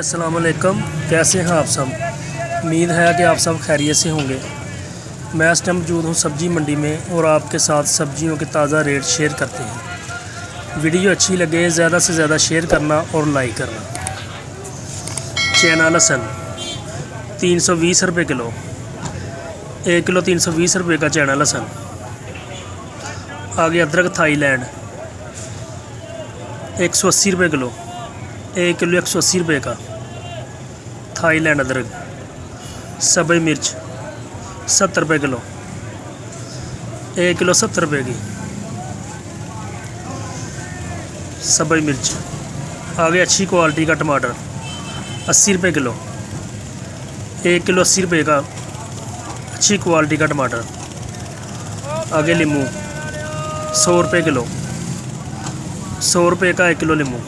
अस्सलाम वालेकुम। कैसे हैं आप सब? उम्मीद है कि आप सब खैरियत से होंगे। मैं इस टाइम मौजूद हूँ सब्ज़ी मंडी में और आपके साथ सब्जियों के ताज़ा रेट शेयर करते हैं। वीडियो अच्छी लगे ज़्यादा से ज़्यादा शेयर करना और लाइक करना। चैना लहसुन 320 रुपये किलो, 1 किलो 320 रुपये का चैना लहसुन। आगे अदरक थाईलैंड 180 रुपये किलो, 1 किलो 180 रुपये का थाईलैंड अदरक। सब्ज़ मिर्च 70 रुपये किलो, 1 किलो 70 रुपये की सब्ज़ मिर्च। आगे अच्छी क्वालिटी का टमाटर 80 रुपये किलो, 1 किलो 80 रुपये का अच्छी क्वालिटी का टमाटर। आगे नींबू 100 रुपये किलो, 100 रुपये का 1 किलो नींबू।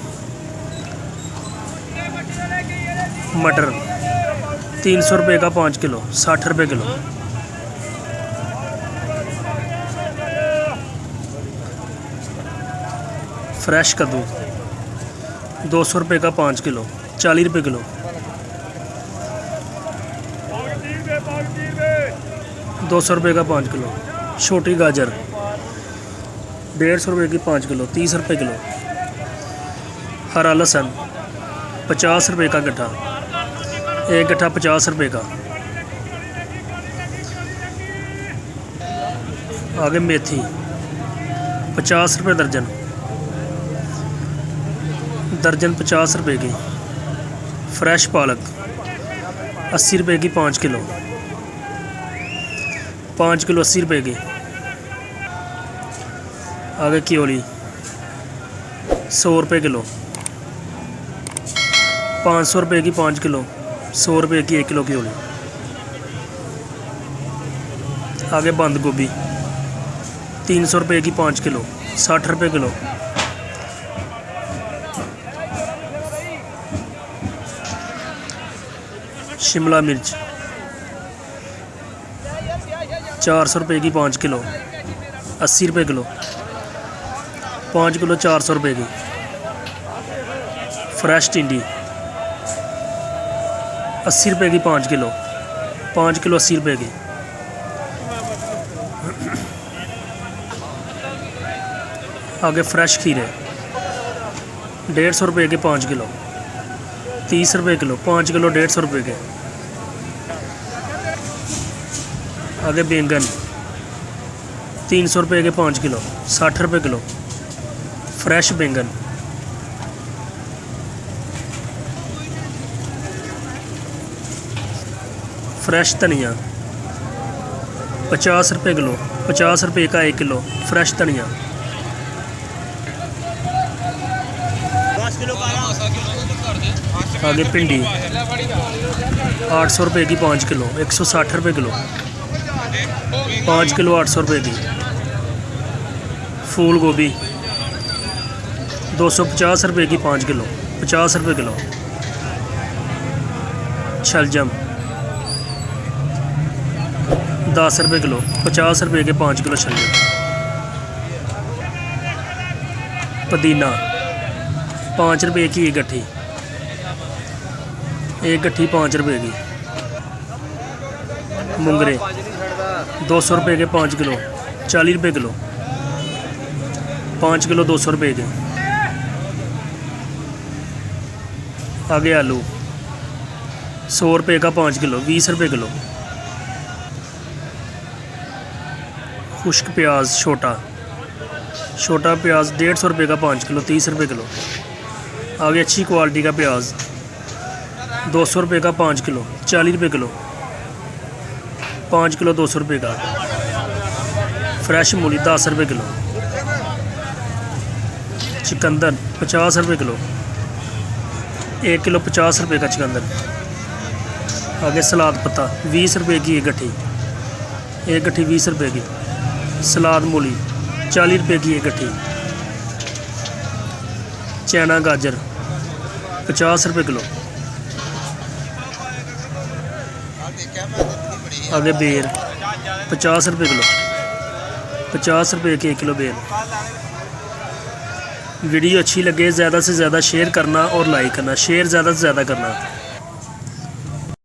मटर 300 रुपये का 5 किलो, 60 रुपये किलो। फ्रेश कद्दू 200 रुपये का 5 किलो, 40 रुपये किलो। 200 रुपये का 5 किलो। छोटी गाजर 150 रुपये की 5 किलो, 30 रुपये किलो। हरा लहसुन 50 रुपये का गट्ठा, 1 गट्ठा 50 रुपये का। आगे मेथी 50 रुपये दर्जन, दर्जन 50 रुपये की। फ्रेश पालक 80 रुपये की 5 किलो, 5 किलो 80 रुपये की। आगे क्योली 100 रुपये किलो, 500 रुपये की 5 किलो, 100 रुपये की 1 किलो क्योली। आगे बंद गोभी 300 रुपये की 5 किलो, 60 रुपये किलो। शिमला मिर्च 400 रुपये की 5 किलो, 80 रुपये किलो। 5 किलो 400 रुपये की। फ्रेश टिंडी 80 रुपये की 5 किलो, 5 किलो 80 रुपये की। आगे फ्रेश खीरे 150 रुपये के 5 किलो, 30 रुपये किलो। 5 किलो 150 रुपये के। आगे बैंगन 300 रुपये के 5 किलो, 60 रुपये किलो। फ्रेश बैंगन। फ्रेश धनिया 50 रुपये किलो, 50 रुपये का 1 किलो फ्रेश धनिया। आगे भिंडी 800 रुपये की 5 किलो, 160 रुपये किलो। 5 किलो 800 रुपये की। फूल गोभी 250 रुपये की 5 किलो, 50 रुपये किलो। शलजम 10 रुपये किलो, 50 रुपये के 5 किलो शलजम। पुदीना 5 रुपये की 1 गट्ठी, 1 गट्ठी 5 रुपये की। मुंगरे 200 रुपये के 5 किलो, 40 रुपये किलो। 5 किलो 200 रुपये के। आगे आलू 100 रुपये का 5 किलो, 20 रुपये किलो। खुश्क प्याज छोटा प्याज 150 रुपये का 5 किलो, 30 रुपये किलो। आगे अच्छी क्वालिटी का प्याज 200 रुपये का 5 किलो, 40 रुपये किलो। 5 किलो 200 रुपये का। फ्रेश मूली 10 रुपये किलो। चुकंदर 50 रुपये किलो, 1 किलो 50 रुपये का चुकंदर। आगे सलाद पत्ता 20 रुपये की 1 गट्ठी, 1 गट्ठी 20 रुपये की। सलाद मूली 40 रुपये की 1 गट्ठी। चना गाजर 50 रुपये किलो। आगे बेर 50 रुपये किलो, 50 रुपये के 1 किलो बेर। वीडियो अच्छी लगे ज़्यादा से ज़्यादा शेयर करना और लाइक करना, शेयर ज़्यादा से ज़्यादा करना।